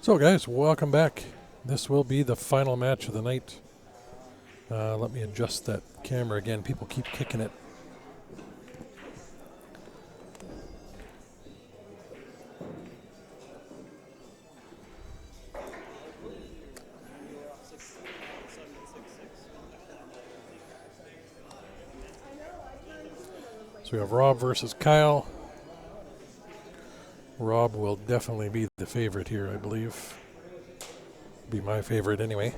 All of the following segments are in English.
So, guys, welcome back. This will be the final match of the night. Let me adjust that camera again. People keep kicking it. So we have Rob versus Kyle. Rob will definitely be the favorite here, I believe. Be my favorite anyway.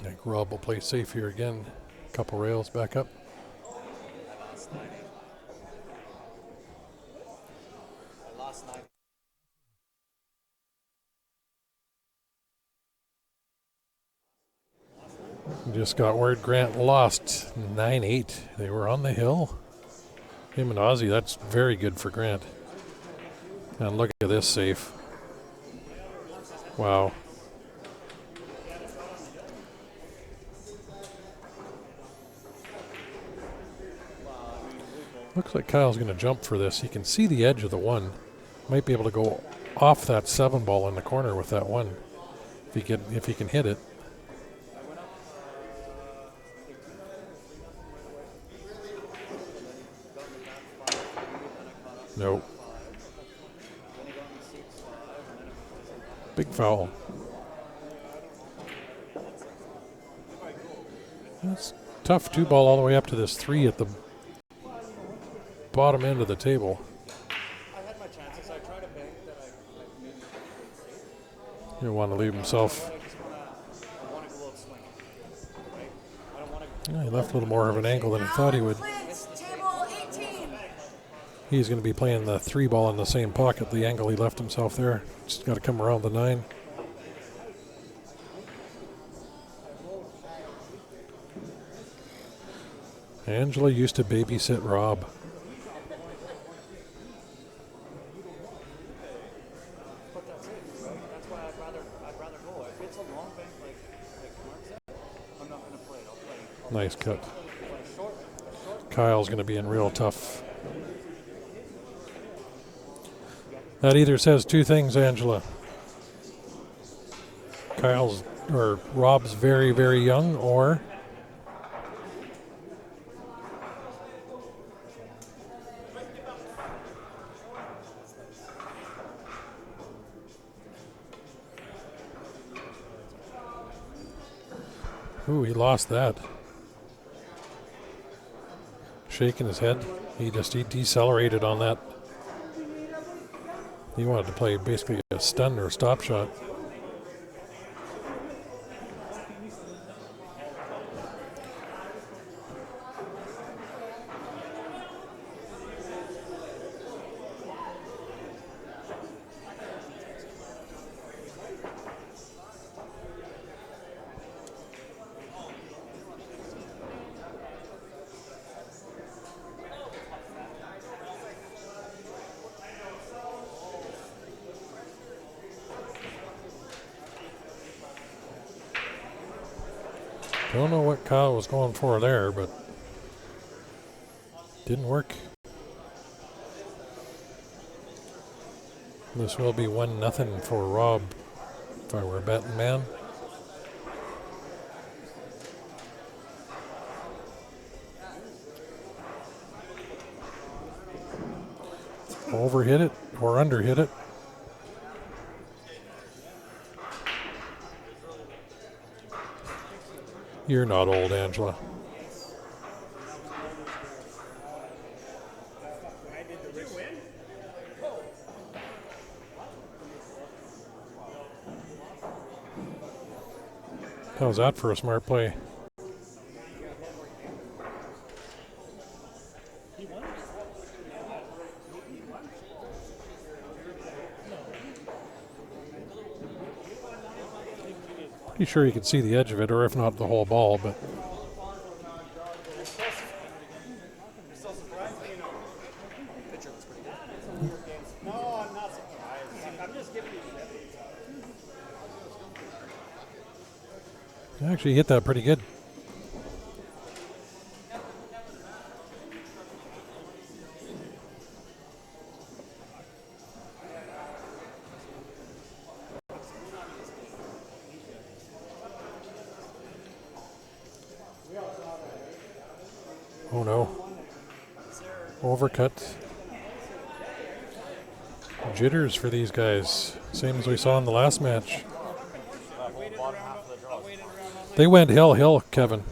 I think Rob will play safe here again. Couple rails back up. Just got word Grant lost 9-8. They were on the hill. Him and Ozzy, that's very good for Grant. And look at this safe. Wow. Looks like Kyle's going to jump for this. He can see the edge of the one. Might be able to go off that 7 ball in the corner with that one. If he can hit it. No. Big foul. That's tough 2 ball all the way up to this 3 at the bottom end of the table. He'll want to leave himself. Yeah, he left a little more of an angle than he thought he would. He's going to be playing the 3 ball in the same pocket, the angle he left himself there. Just got to come around the 9. Angela used to babysit Rob. Nice cut. Kyle's going to be in real tough. That either says 2 things, Angela. Rob's very, very young, or ooh, he lost that. Shaking his head. He decelerated on that. He wanted to play basically a stun or stop shot. Don't know what Kyle was going for there, but didn't work. This will be 1-0 for Rob, if I were a betting man. Overhit it or underhit it. You're not old, Angela. How's that for a smart play? Pretty sure you could see the edge of it, or if not the whole ball, but Actually hit that pretty good. Oh no. Overcut. Jitters for these guys. Same as we saw in the last match. They went hill, Kevin.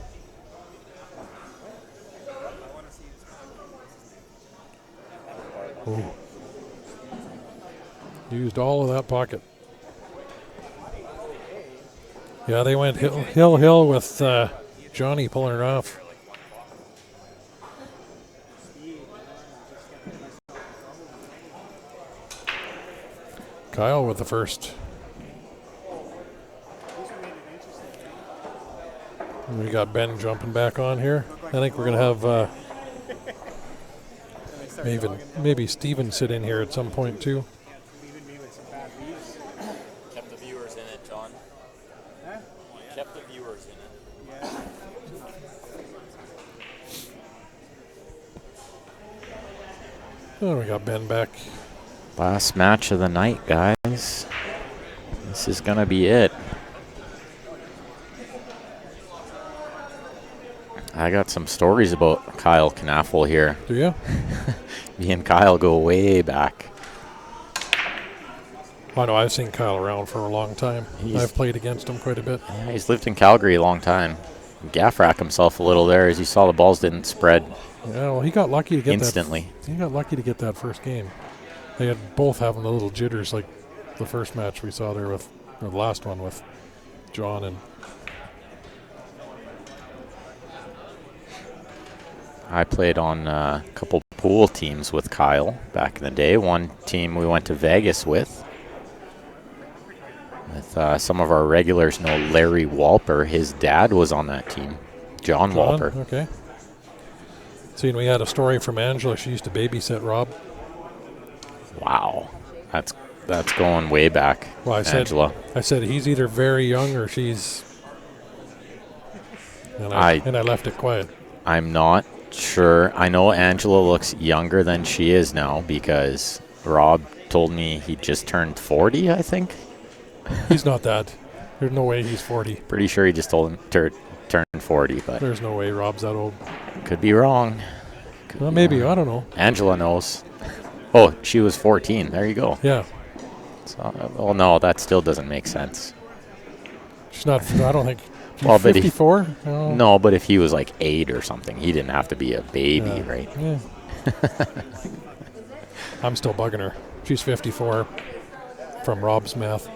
Ooh. Used all of that pocket. Yeah, they went hill with Johnny pulling it off. Kyle with the first. And we got Ben jumping back on here. I think we're going to have maybe Steven sit in here at some point too. Kept the viewers in it, John. Kept the viewers in it. Oh, we got Ben back. Last match of the night, guys. This is going to be it. I got some stories about Kyle Knaffel here. Do you? Me and Kyle go way back. I know I've seen Kyle around for a long time. I've played against him quite a bit. Yeah, he's lived in Calgary a long time. Gaff-rack himself a little there as you saw the balls didn't spread. Yeah, well, he got lucky to get instantly. He got lucky to get that first game. They had both having the little jitters like the first match we saw there with, or the last one with John and. I played on a couple pool teams with Kyle back in the day. One team we went to Vegas with some of our regulars know Larry Walper. His dad was on that team, John Walper. Okay. See, we had a story from Angela. She used to babysit Rob. Wow, that's going way back. Well, Angela. I said he's either very young or she's. And I left it quiet. I'm not sure. I know Angela looks younger than she is now because Rob told me he just turned 40, I think. He's not that. There's no way he's 40. Pretty sure he just told him to turn 40, but there's no way Rob's that old. Could be wrong. Well, maybe. I don't know. Angela knows. Oh, she was 14. There you go. Yeah. So, well, no, that still doesn't make sense. She's not. I don't think. Well, 54? No, but if he was like 8 or something, he didn't have to be a baby, right? Yeah. I'm still bugging her. She's 54 from Rob's math.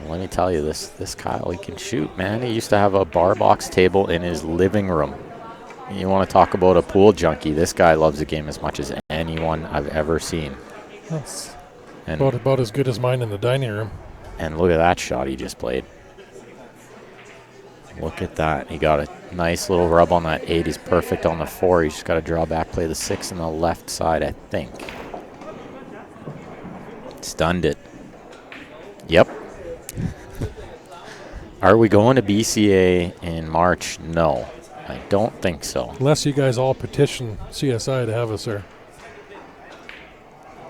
Let me tell you, this Kyle, he can shoot, man. He used to have a bar box table in his living room. You want to talk about a pool junkie? This guy loves the game as much as anyone I've ever seen. That's about as good as mine in the dining room. And look at that shot he just played. Look at that. He got a nice little rub on that 8. He's perfect on the 4. He's just got to draw back, play the 6 on the left side, I think. Stunned it. Yep. Are we going to BCA in March? No, I don't think so. Unless you guys all petition CSI to have us there.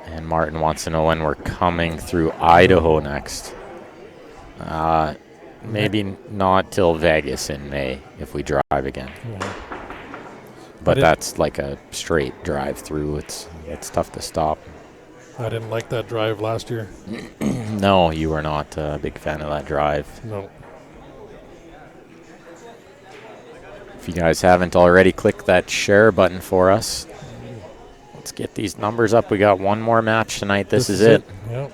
And Martin wants to know when we're coming through Idaho next. Maybe not till Vegas in May if we drive again. Yeah. But that's like a straight drive through. It's tough to stop. I didn't like that drive last year. No, you were not a big fan of that drive. No. If you guys haven't already, click that share button for us. Let's get these numbers up. We got one more match tonight. This is it. Yep.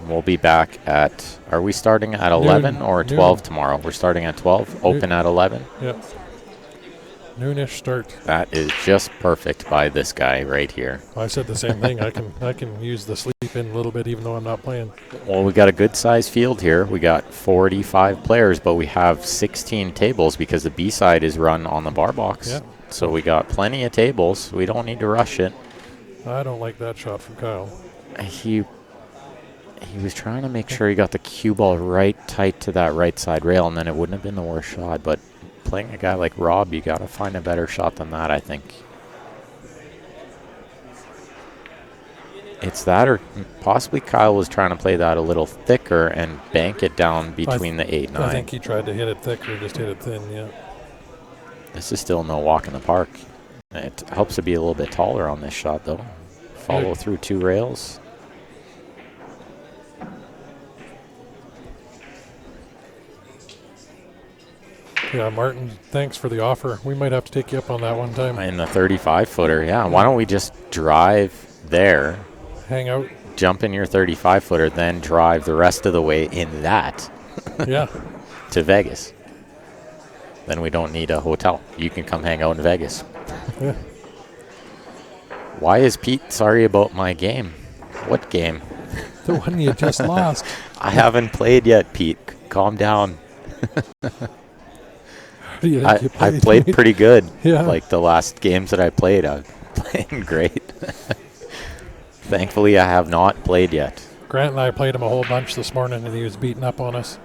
We'll be back at, are we starting at 11 or 12 tomorrow? We're starting at 12, open at 11. Yep. Noonish start. That is just perfect by this guy right here. I said the same thing. I can use the sleep in a little bit even though I'm not playing. Well, we got a good size field here. We got 45 players, but we have 16 tables because the B side is run on the bar box. Yeah. So we got plenty of tables. We don't need to rush it. I don't like that shot from Kyle. He was trying to make sure he got the cue ball right tight to that right side rail, and then it wouldn't have been the worst shot. But playing a guy like Rob, you got to find a better shot than that, I think. It's that, or possibly Kyle was trying to play that a little thicker and bank it down between the 8-9. I think he tried to hit it thick or just hit it thin, yeah. This is still no walk in the park. It helps to be a little bit taller on this shot, though. Follow through 2 rails. Yeah, Martin, thanks for the offer. We might have to take you up on that one time. In the 35-footer, yeah. Why don't we just drive there, hang out, jump in your 35-footer, then drive the rest of the way in that yeah, to Vegas. Then we don't need a hotel. You can come hang out in Vegas. Yeah. Why is Pete sorry about my game? What game? The one you just lost. I haven't played yet, Pete. Calm down. I played pretty good. Yeah. Like the last games that I played, I'm playing great. Thankfully, I have not played yet. Grant and I played him a whole bunch this morning, and he was beating up on us.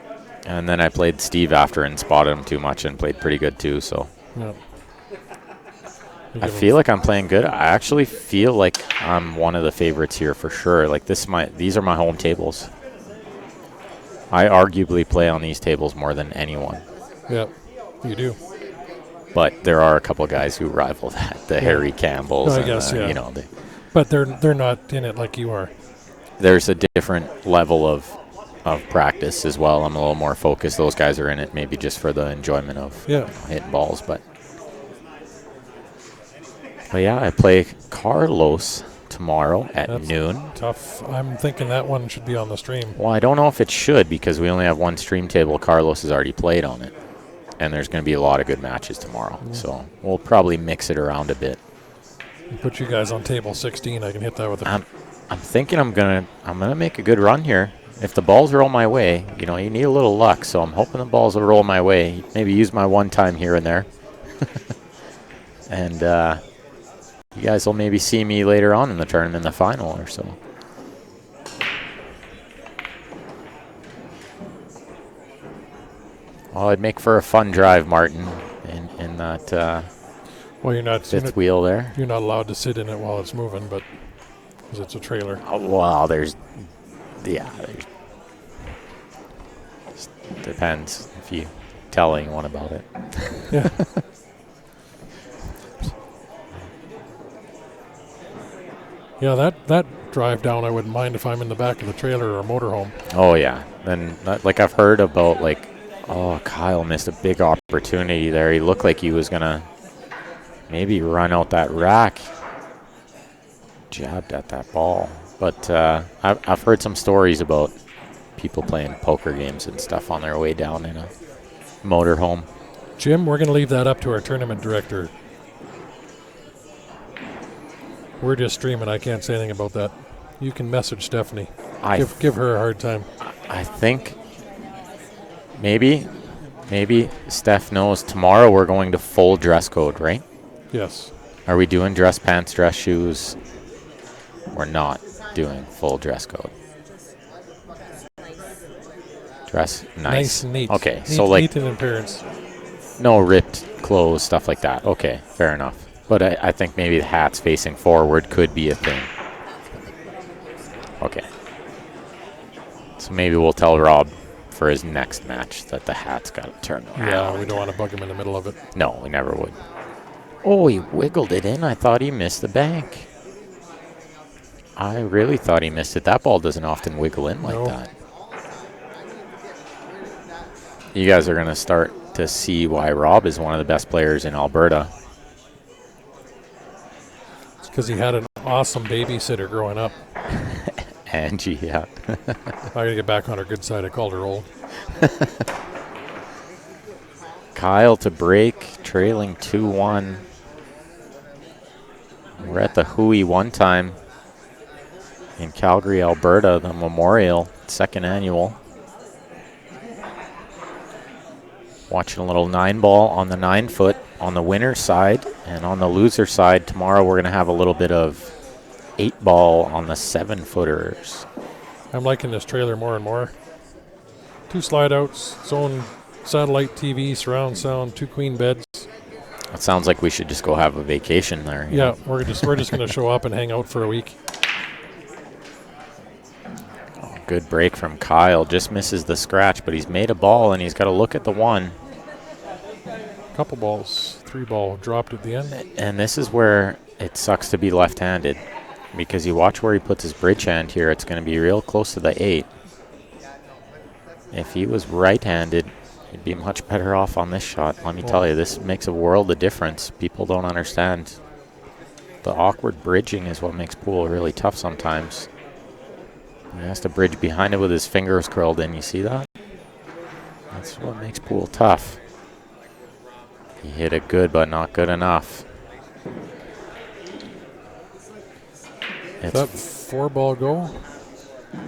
And then I played Steve after and spotted him too much and played pretty good too. So yeah. I feel like I'm playing good. I actually feel like I'm one of the favorites here for sure. Like these are my home tables. I arguably play on these tables more than anyone. Yeah, you do. But there are a couple guys who rival that. The Harry Campbells. I guess, yeah. You know, but they're not in it like you are. There's a different level of practice as well. I'm a little more focused. Those guys are in it maybe just for the enjoyment of hitting balls. But yeah, I play Carlos tomorrow at noon. Tough. I'm thinking that one should be on the stream. Well, I don't know if it should because we only have one stream table. Carlos has already played on it. And there's going to be a lot of good matches tomorrow. So we'll probably mix it around a bit. Put you guys on table 16. I can hit that with a... I'm thinking I'm gonna make a good run here. If the balls roll my way, you know, you need a little luck. So I'm hoping the balls will roll my way. Maybe use my one time here and there. And you guys will maybe see me later on in the tournament in the final or so. Well, it'd make for a fun drive, Martin, in that well, you're not fifth wheel there. You're not allowed to sit in it while it's moving, but because it's a trailer. Oh, well, there's depends if you tell anyone about it. Yeah. Yeah, that drive down, I wouldn't mind if I'm in the back of the trailer or a motorhome. Oh yeah, then like I've heard about like, oh, Kyle missed a big opportunity there. He looked like he was gonna maybe run out that rack. Jabbed at that ball, but I've heard some stories about people playing poker games and stuff on their way down in a motorhome. Jim, we're gonna leave that up to our tournament director. We're just streaming. I can't say anything about that. You can message Stephanie. Give her a hard time. I think maybe Steph knows tomorrow we're going to full dress code, right? Yes. Are we doing dress pants, dress shoes? We're not doing full dress code. Dress nice and neat. Okay, neat, so like neat in appearance. No ripped clothes, stuff like that. Okay, fair enough. But I think maybe the hats facing forward could be a thing. Okay. So maybe we'll tell Rob for his next match that the hat's got to turn around. Yeah, we don't want to bug him in the middle of it. No, we never would. Oh, he wiggled it in. I thought he missed the bank. I really thought he missed it. That ball doesn't often wiggle in like that. You guys are going to start to see why Rob is one of the best players in Alberta. It's because he had an awesome babysitter growing up. Angie, yeah. I got to get back on her good side. I called her old. Kyle to break, trailing 2-1. We're at the Hooey one time in Calgary, Alberta, the Memorial, second annual. Watching a little 9-ball on the 9-foot on the winner's side, and on the loser side tomorrow we're going to have a little bit of 8 ball on the 7-footers. I'm liking this trailer more and more. 2 slide outs, its own satellite TV, surround sound, 2 queen beds. It sounds like we should just go have a vacation there. Yeah, we're just going to show up and hang out for a week. Oh, good break from Kyle. Just misses the scratch, but he's made a ball, and he's got to look at the 1. Couple balls, 3 ball dropped at the end. And this is where it sucks to be left-handed, because you watch where he puts his bridge hand here. It's going to be real close to the 8. If he was right-handed, he'd be much better off on this shot. Let me tell you, this makes a world of difference. People don't understand. The awkward bridging is what makes pool really tough sometimes. He has to bridge behind it with his fingers curled in. You see that? That's what makes pool tough. He hit it good, but not good enough. Does that 4 ball go?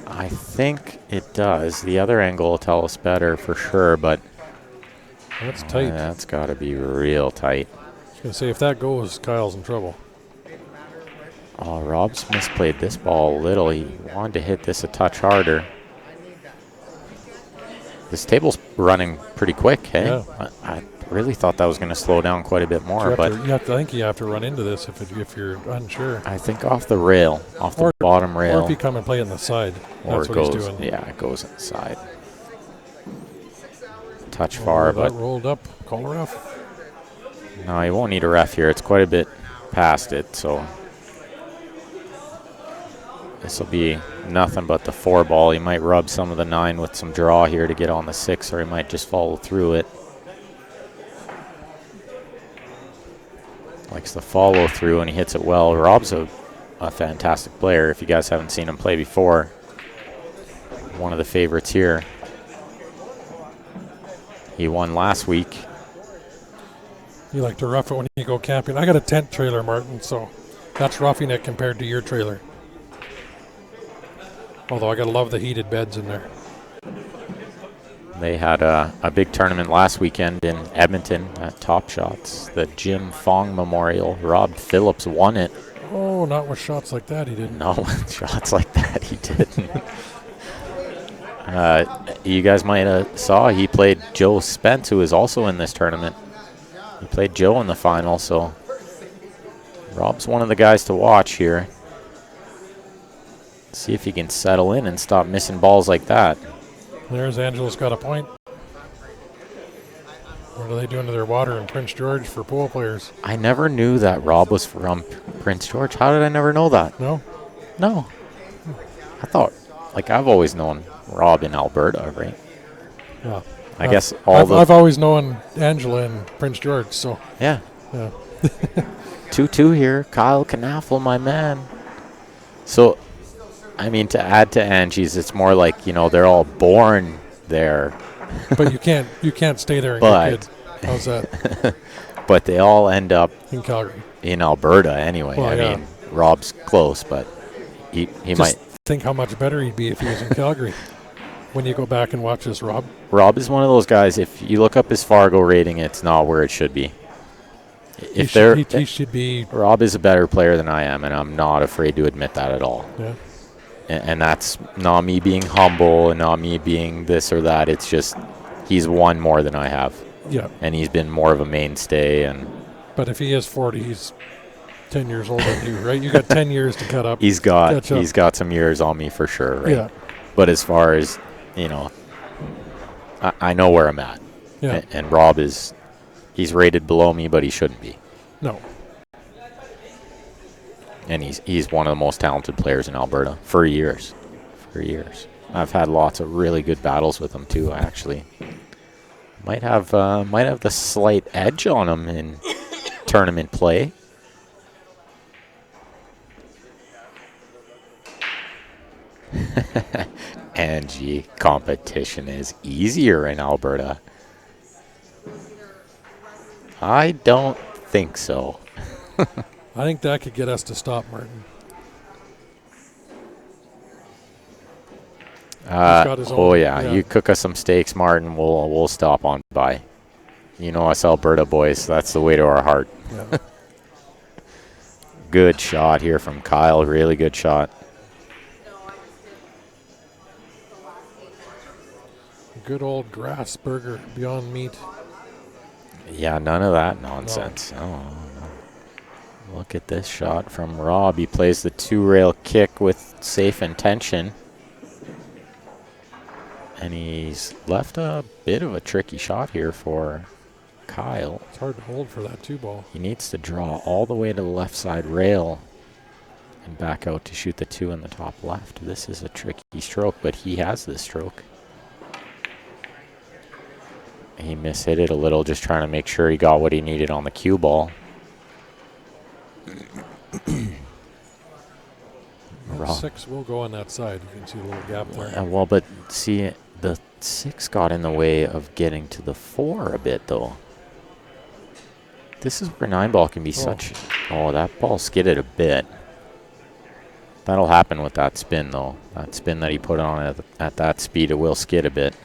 I think it does. The other angle will tell us better for sure, but that's tight. That's got to be real tight. I was going to say, if that goes, Kyle's in trouble. Oh, Rob's misplayed this ball a little. He wanted to hit this a touch harder. This table's running pretty quick, hey? Yeah. I really thought that was going to slow down quite a bit more, but I think you have to run into this if you're unsure. I think off the rail, off the bottom rail. Or if you come and play on the side, that's what he's doing. Yeah, it goes inside. Touch far, but that rolled up. Call a ref. No, he won't need a ref here. It's quite a bit past it, so this will be nothing but the 4 ball. He might rub some of the 9 with some draw here to get on the 6, or he might just follow through it. Likes the follow through, and he hits it well. Rob's a fantastic player. If you guys haven't seen him play before, one of the favorites here. He won last week. You like to rough it when you go camping. I got a tent trailer, Martin, so that's roughing it compared to your trailer. Although I got to love the heated beds in there. They had a big tournament last weekend in Edmonton at Top Shots, the Jim Fong Memorial. Rob Phillips won it. Oh, not with shots like that, he didn't. No, with shots like that, he didn't. You guys might have saw he played Joe Spence, who is also in this tournament. He played Joe in the final, so Rob's one of the guys to watch here. See if he can settle in and stop missing balls like that. There's Angela's got a point. What are they doing to their water in Prince George for pool players? I never knew that Rob was from Prince George. How did I never know that? No? No. I thought, like, I've always known Rob in Alberta, right? Yeah. I guess I've always known Angela in Prince George, so. Yeah. Yeah. 2-2 here. Kyle Knaffel, my man. So, I mean, to add to Angie's, it's more like, you know, they're all born there. But you can't stay there and get kid. How's that? But they all end up in Calgary. In Alberta anyway. Well, I mean, Rob's close, but he might think how much better he'd be if he was in Calgary. When you go back and watch this, Rob. Rob is one of those guys, if you look up his Fargo rating, it's not where it should be. He should be. Rob is a better player than I am, and I'm not afraid to admit that at all. Yeah. And that's not me being humble and not me being this or that. It's just he's won more than I have. Yeah. And he's been more of a mainstay. But if he is 40, he's 10 years older than you, right? You got 10 years to cut up. He's got some years on me for sure, right? Yeah. But as far as, you know, I know where I'm at. Yeah. And Rob he's rated below me, but he shouldn't be. No. And he's one of the most talented players in Alberta for years. For years. I've had lots of really good battles with him too, actually. Might have the slight edge on him in tournament play. Angie, competition is easier in Alberta. I don't think so. I think that could get us to stop Martin. You cook us some steaks, Martin. We'll stop on by. You know us Alberta boys. That's the way to our heart. Yeah. good shot here from Kyle. Really good shot. Good old grass burger, Beyond Meat. Yeah, none of that nonsense. Oh, look at this shot from Rob. He plays the 2-rail kick with safe intention. And he's left a bit of a tricky shot here for Kyle. It's hard to hold for that 2-ball. He needs to draw all the way to the left side rail and back out to shoot the 2 in the top left. This is a tricky stroke, but he has this stroke. He mishit it a little, just trying to make sure he got what he needed on the cue ball. 6 will go on that side. You can see a little gap there. Well, but see, the 6 got in the way of getting to the 4 a bit, though. This is where 9-ball can be such... Oh, that ball skidded a bit. That'll happen with that spin, though. That spin that he put on at that speed, it will skid a bit.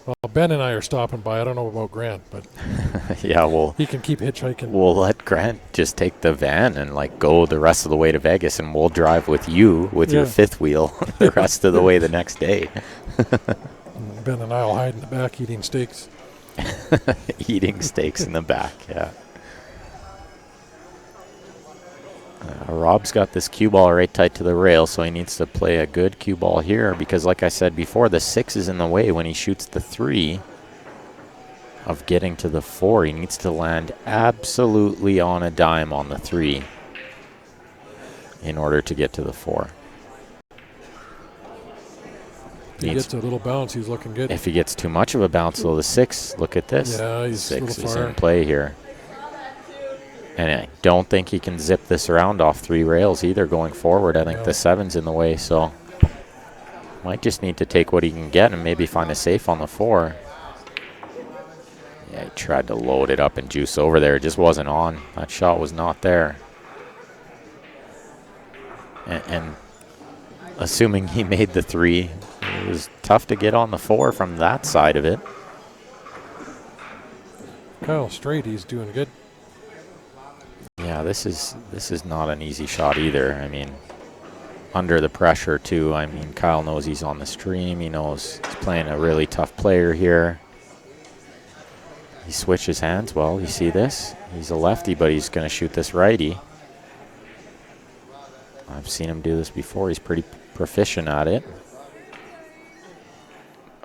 Well, Ben and I are stopping by. I don't know about Grant, but yeah, well, he can keep hitchhiking. We'll let Grant just take the van and like go the rest of the way to Vegas, and we'll drive with you with your 5th wheel the rest of the way the next day. Ben and I will hide in the back eating steaks. Eating steaks in the back, yeah. Rob's got this cue ball right tight to the rail, so he needs to play a good cue ball here because, like I said before, the 6 is in the way when he shoots the 3 of getting to the 4. He needs to land absolutely on a dime on the 3 in order to get to the 4. He gets a little bounce, he's looking good. If he gets too much of a bounce, though, the 6, look at this. Yeah, he's 6 a is little far. in play here. And I don't think he can zip this around off 3 rails either going forward. I think the 7's in the way, so might just need to take what he can get and maybe find a safe on the 4. Yeah, he tried to load it up and juice over there. It just wasn't on. That shot was not there. And assuming he made the 3, it was tough to get on the 4 from that side of it. Kyle Straight, he's doing good. Yeah, this is not an easy shot either. I mean, under the pressure too. I mean, Kyle knows he's on the stream. He knows he's playing a really tough player here. He switches hands. Well, you see this? He's a lefty, but he's going to shoot this righty. I've seen him do this before. He's pretty proficient at it.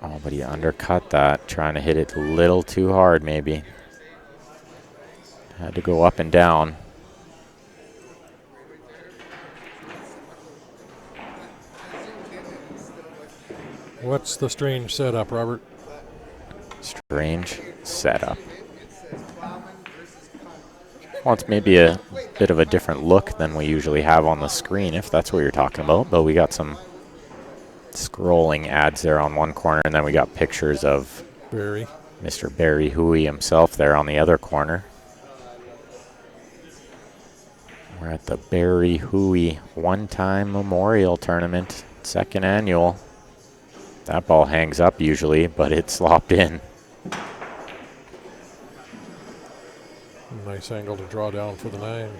Oh, but he undercut that, trying to hit it a little too hard maybe. Had to go up and down. What's the strange setup, Robert? Strange setup. Well, it's maybe a bit of a different look than we usually have on the screen, if that's what you're talking about. But we got some scrolling ads there on one corner, and then we got pictures of Barry. Mr. Barry Hooey himself there on the other corner. We're at the Barry Hooey one-time memorial tournament, 2nd annual. That ball hangs up usually, but it slopped in. Nice angle to draw down for the 9.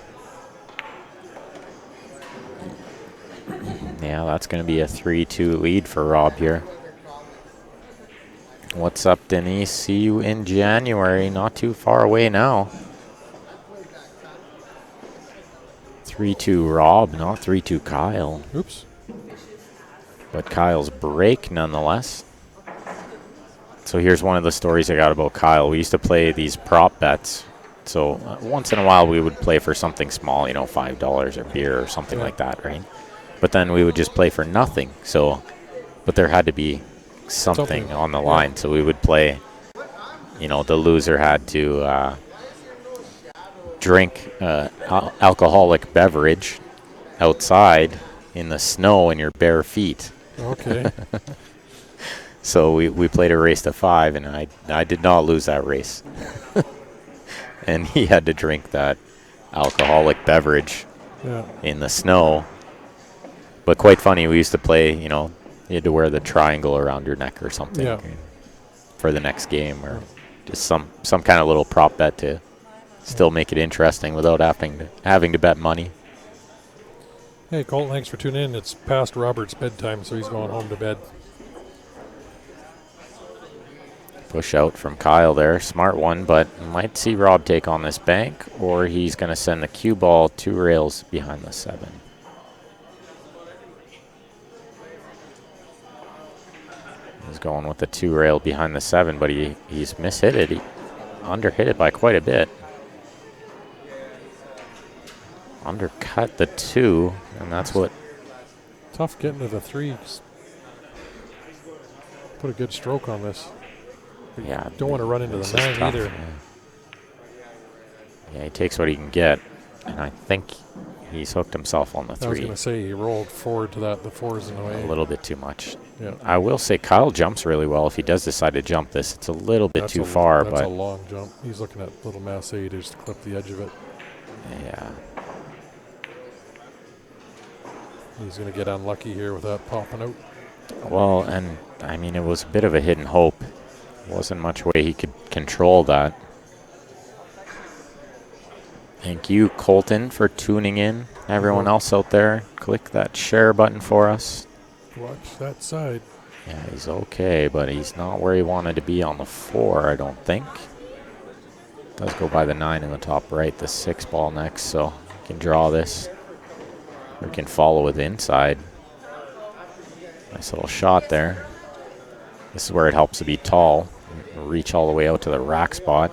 Yeah, that's going to be a 3-2 lead for Rob here. What's up, Denise? See you in January. Not too far away now. 3-2 Rob, not 3-2 Kyle. Oops. But Kyle's break nonetheless. So here's one of the stories I got about Kyle. We used to play these prop bets. So once in a while we would play for something small, you know, $5 or beer or something like that, right? But then we would just play for nothing. So, but there had to be something on the line. So we would play, you know, the loser had to drink alcoholic beverage outside in the snow in your bare feet. Okay. So we played a race to 5, and I did not lose that race. And he had to drink that alcoholic beverage in the snow. But quite funny, we used to play, you know, you had to wear the triangle around your neck or something. Yeah. for the next game, or just some kind of little prop bet to still make it interesting without having to bet money. Hey, Colt, thanks for tuning in. It's past Robert's bedtime, so he's going home to bed. Push out from Kyle there. Smart one, but might see Rob take on this bank, or he's going to send the cue ball 2 rails behind the 7. He's going with the 2 rail behind the 7, but he's mishit it. He underhit it by quite a bit. Undercut the 2, and that's what... Tough getting to the 3s. Put a good stroke on this. Yeah, don't want to run into the 9 either. Yeah, he takes what he can get, and I think he's hooked himself on the 3. I was going to say he rolled forward to that. The 4's in the way. A little bit too much. Yeah. I will say Kyle jumps really well if he does decide to jump this. It's a little bit too far, that's but a long jump. He's looking at little Mass 8 just to clip the edge of it. Yeah. He's going to get unlucky here with that popping out. Well, and I mean, it was a bit of a hidden hope. Wasn't much way he could control that. Thank you, Colton, for tuning in. Everyone else out there, click that share button for us. Watch that side. Yeah, he's okay, but he's not where he wanted to be on the 4, I don't think. Does go by the 9 in the top right, the 6 ball next, so he can draw this. We can follow with inside. Nice little shot there. This is where it helps to be tall. Reach all the way out to the rack spot.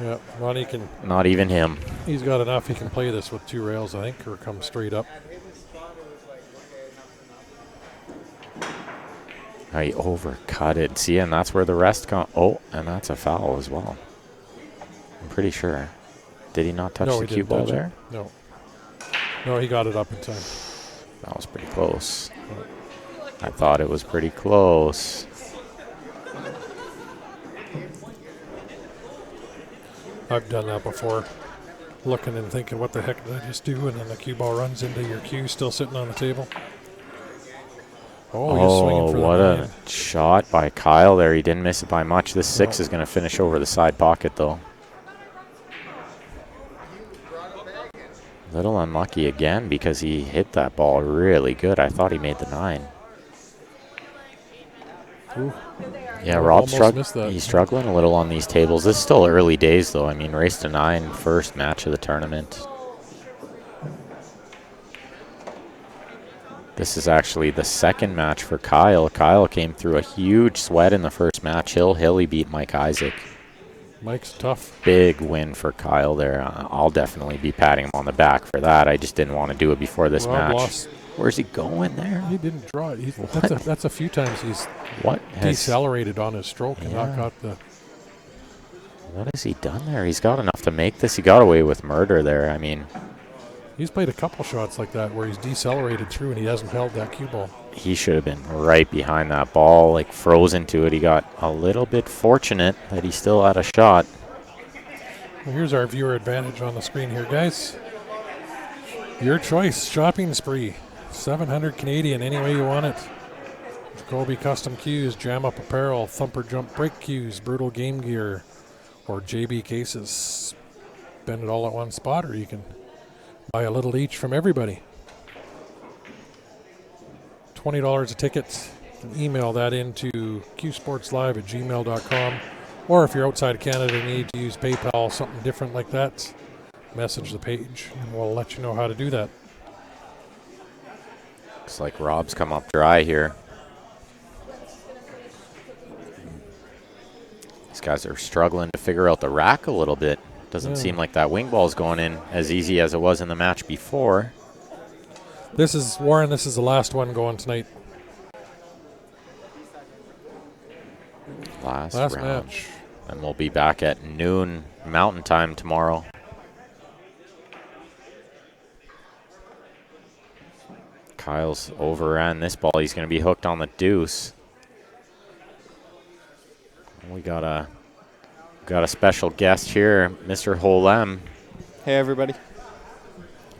Yeah, Ronnie can. Not even him. He's got enough. He can play this with 2 rails, I think, or come straight up. He overcut it. See, and that's where the rest come. Oh, and that's a foul as well. I'm pretty sure. Did he not touch the cue ball there? No. No, he got it up in time. That was pretty close. I thought it was pretty close. I've done that before. Looking and thinking, what the heck did I just do? And then the cue ball runs into your cue still sitting on the table. Oh, he's swinging for what the 9. A shot by Kyle there. He didn't miss it by much. This 6 is going to finish over the side pocket, though. Little unlucky again because he hit that ball really good. I thought he made the 9. Ooh. Yeah, Rob's he's struggling a little on these tables. This is still early days, though. I mean, race to 9, first match of the tournament. This is actually the second match for Kyle. Kyle came through a huge sweat in the first match. He beat Mike Isaac. Mike's tough. Big win for Kyle there. I'll definitely be patting him on the back for that. I just didn't want to do it before this match. Lost. Where's he going there? He didn't draw it. That's a few times he's decelerated on his stroke and not got the... What has he done there? He's got enough to make this. He got away with murder there. I mean... He's played a couple shots like that where he's decelerated through and he hasn't held that cue ball. He should have been right behind that ball, like frozen to it. He got a little bit fortunate that he still had a shot. Well, here's our viewer advantage on the screen here, guys. Your choice, shopping spree. 700 Canadian, any way you want it. Jacoby Custom Cues, Jam Up Apparel, Thumper Jump Brake Cues, Brutal Game Gear, or JB Cases. Spend it all at one spot, or you can buy a little each from everybody. $20 a ticket. You can email that into qsportslive@gmail.com. Or if you're outside of Canada and you need to use PayPal, something different like that, message the page and we'll let you know how to do that. Looks like Rob's come up dry here. These guys are struggling to figure out the rack a little bit. Doesn't seem like that wing ball is going in as easy as it was in the match before. This is, Warren, this is the last one going tonight. Last round. Match. And we'll be back at noon Mountain Time tomorrow. Kyle's overran this ball. He's going to be hooked on the deuce. We got a special guest here, Mr. Holem. Hey, everybody.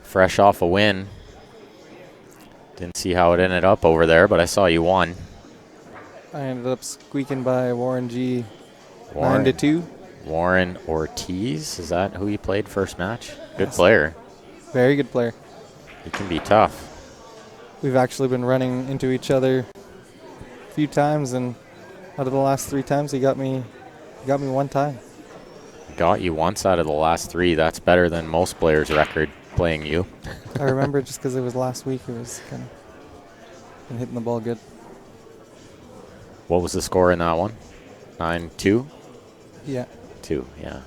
Fresh off a win. Didn't see how it ended up over there, but I saw you won. I ended up squeaking by Warren G 9-2. Warren Ortiz, is that who he played first match? Good player. Very good player. He can be tough. We've actually been running into each other a few times, and out of the last 3 times, he got me one time. Got you once out of the last 3. That's better than most players' record playing you. I remember just because it was last week, it was kind of been hitting the ball good. What was the score in that one? 9-2? Yeah. 2, yeah.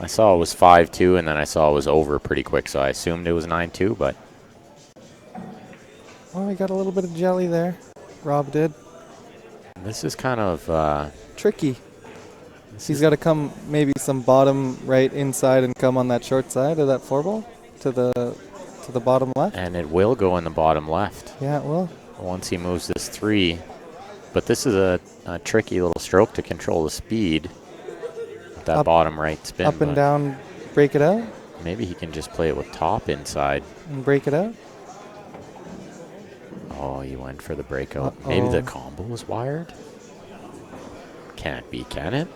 I saw it was 5-2, and then I saw it was over pretty quick, so I assumed it was 9-2, but... Well, we got a little bit of jelly there. Rob did. This is kind of... tricky. He's got to come maybe some bottom right inside and come on that short side of that 4-ball to the bottom left. And it will go in the bottom left. Yeah, it will. Once he moves this 3. But this is a tricky little stroke to control the speed. With that bottom right spin. Up and down, break it out. Maybe he can just play it with top inside. And break it out. Oh, he went for the breakout. Maybe the combo was wired? Can't be, can it?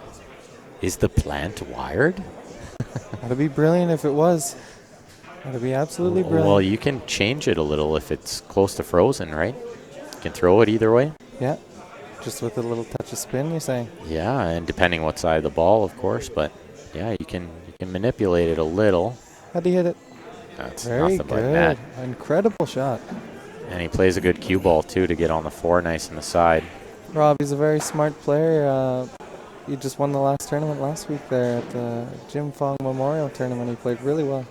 Is the plant wired? That'd be brilliant if it was. That'd be absolutely brilliant. Well, you can change it a little if it's close to frozen, right? You can throw it either way. Yeah, just with a little touch of spin, you're saying? Yeah, and depending what side of the ball, of course. But yeah, you can manipulate it a little. How'd he hit it? That's very nothing good. but net. Incredible shot. And he plays a good cue ball too to get on the 4 nice in the side. Rob, he's a very smart player. He just won the last tournament last week there at the Jim Fong Memorial Tournament. He played really well,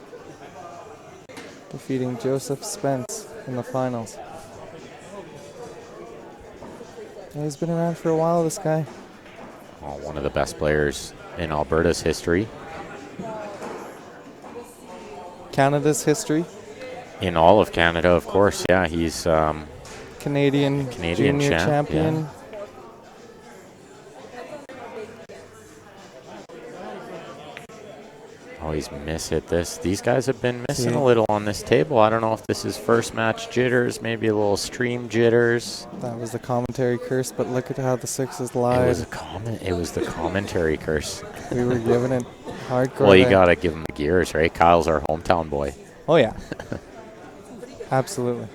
defeating Joseph Spence in the finals. Yeah, he's been around for a while, this guy. Oh, one of the best players in Alberta's history. Canada's history. In all of Canada, of course. Yeah, he's Canadian junior champion. Yeah. Oh, he's mishit this. These guys have been missing a little on this table. I don't know if this is first match jitters, maybe a little stream jitters. That was the commentary curse, but look at how the 6s lied. It was the commentary curse. We were giving it hardcore. Well, you got to give him the gears, right? Kyle's our hometown boy. Oh, yeah. Absolutely.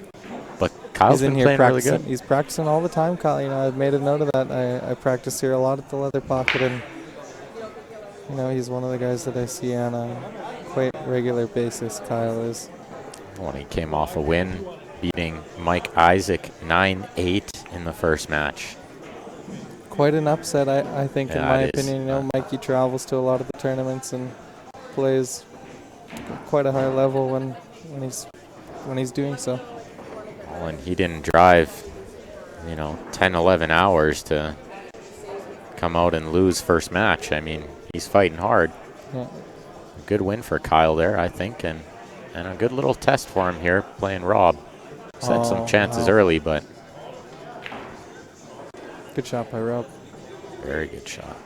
But Kyle's been playing really good. He's practicing all the time, Kyle. You know, I've made a note of that. I practice here a lot at the Leather Pocket, and you know, he's one of the guys that I see on a quite regular basis, Kyle is. When he came off a win, beating Mike Isaac 9-8 in the first match. Quite an upset, I think, in my opinion. You know, Mikey travels to a lot of the tournaments and plays quite a high level when he's doing so. Well, and he didn't drive, 10, 11 hours to come out and lose first match. I mean, he's fighting hard. Yeah. A good win for Kyle there, I think, and a good little test for him here playing Rob. Set some chances early, but... Good shot by Rob. Very good shot.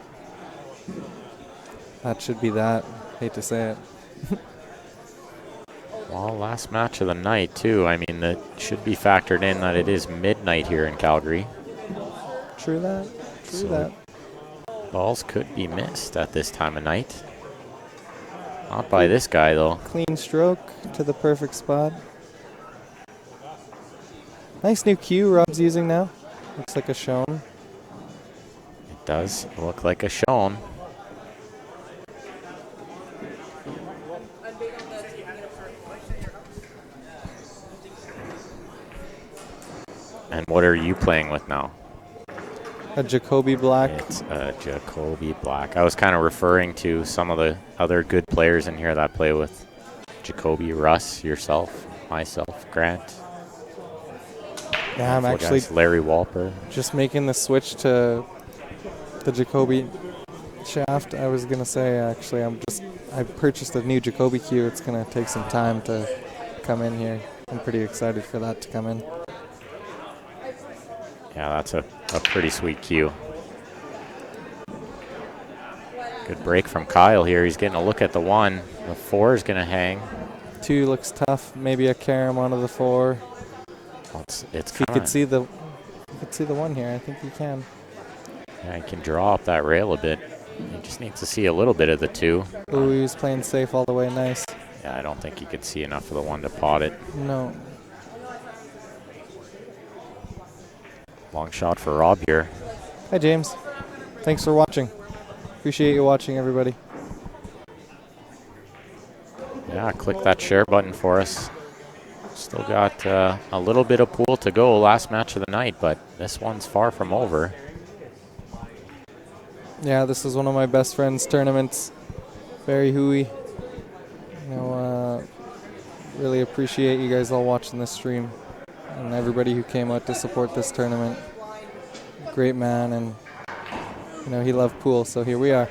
That should be that. Hate to say it. Well, last match of the night, too. I mean, that should be factored in that it is midnight here in Calgary. True that. True that. Balls could be missed at this time of night. Not by this guy, though. Clean stroke to the perfect spot. Nice new cue Rob's using now. Looks like a Shone. It does look like a Shone. And what are you playing with now? A Jacoby Black. It's a Jacoby Black. I was kind of referring to some of the other good players in here that I play with. Jacoby, Russ, yourself, myself, Grant. Yeah, I'm actually Larry Walper. Just making the switch to the Jacoby shaft. I was gonna say actually I purchased a new Jacoby cue. It's gonna take some time to come in here. I'm pretty excited for that to come in. Yeah, that's a pretty sweet cue. Good break from Kyle here. He's getting a look at the 1. The 4 is going to hang. 2 looks tough. Maybe a carom onto the 4. Well, it's he could see the 1 here. I think he can. Yeah, he can draw up that rail a bit. He just needs to see a little bit of the 2. Ooh, he was playing safe all the way. Nice. Yeah, I don't think he could see enough of the 1 to pot it. No. Long shot for Rob here. Hi, James. Thanks for watching. Appreciate you watching, everybody. Yeah, click that share button for us. Still got a little bit of pool to go. Last match of the night, but this one's far from over. Yeah, this is one of my best friend's tournaments. Barry Hooey. Really appreciate you guys all watching this stream and everybody who came out to support this tournament. Great man, and he loved pool, so here we are.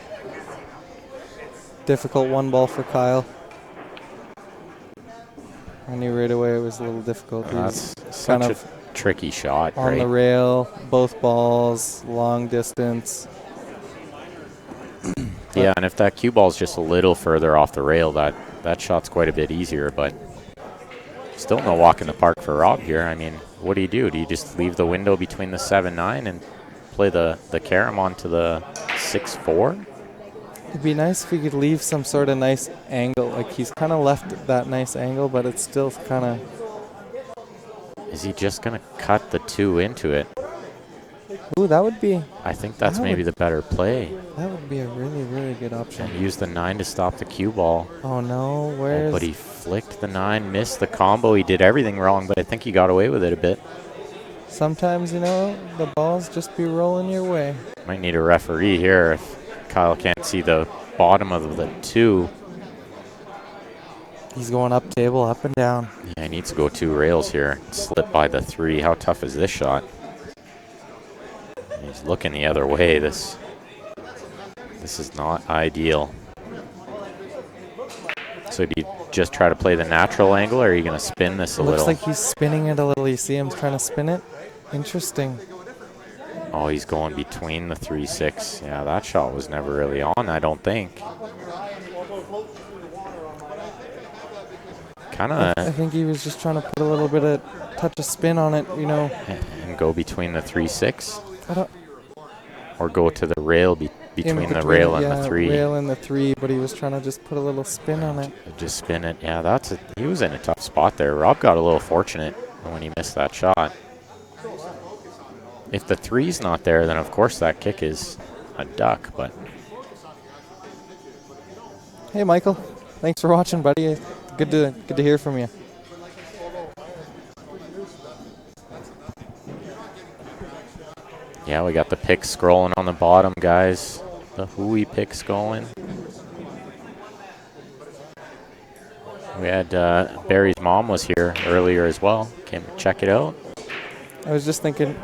Difficult 1 ball for Kyle. I knew right away it was a little difficult. That's such a tricky shot, on right? the rail, both balls, long distance. Yeah, and if that cue ball's just a little further off the rail, that shot's quite a bit easier, but still no walk in the park for Rob here. I mean, what do you do? Do you just leave the window between the 7-9 and play the carom onto the 6-4? It'd be nice if he could leave some sort of nice angle. Like, he's kind of left that nice angle, but it's still kind of... Is he just going to cut the 2 into it? Ooh, that would be... I think that's maybe the better play. That would be a really, really good option. And use the 9 to stop the cue ball. Oh, no. Where's... but he flicked the 9, missed the combo. He did everything wrong, but I think he got away with it a bit. Sometimes, the balls just be rolling your way. Might need a referee here if Kyle can't see the bottom of the 2. He's going up table, up and down. Yeah, he needs to go 2 rails here. Slip by the 3. How tough is this shot? He's looking the other way. This is not ideal. So do you just try to play the natural angle, or are you going to spin this a little? Looks like he's spinning it a little. You see him trying to spin it? Interesting. Oh, he's going between the 3-6. Yeah, that shot was never really on, I don't think. I think he was just trying to put a little bit of touch of spin on it, And go between the 3-6? I don't... Or go to the rail between the rail and the 3. Rail and the 3, but he was trying to just put a little spin on it. Just spin it. Yeah, he was in a tough spot there. Rob got a little fortunate when he missed that shot. If the 3's not there, then of course that kick is a duck, but... Hey, Michael. Thanks for watching, buddy. Good to hear from you. Yeah, we got the picks scrolling on the bottom, guys. The Hooey picks going. We had Barry's mom was here earlier as well. Came to check it out. I was just thinking,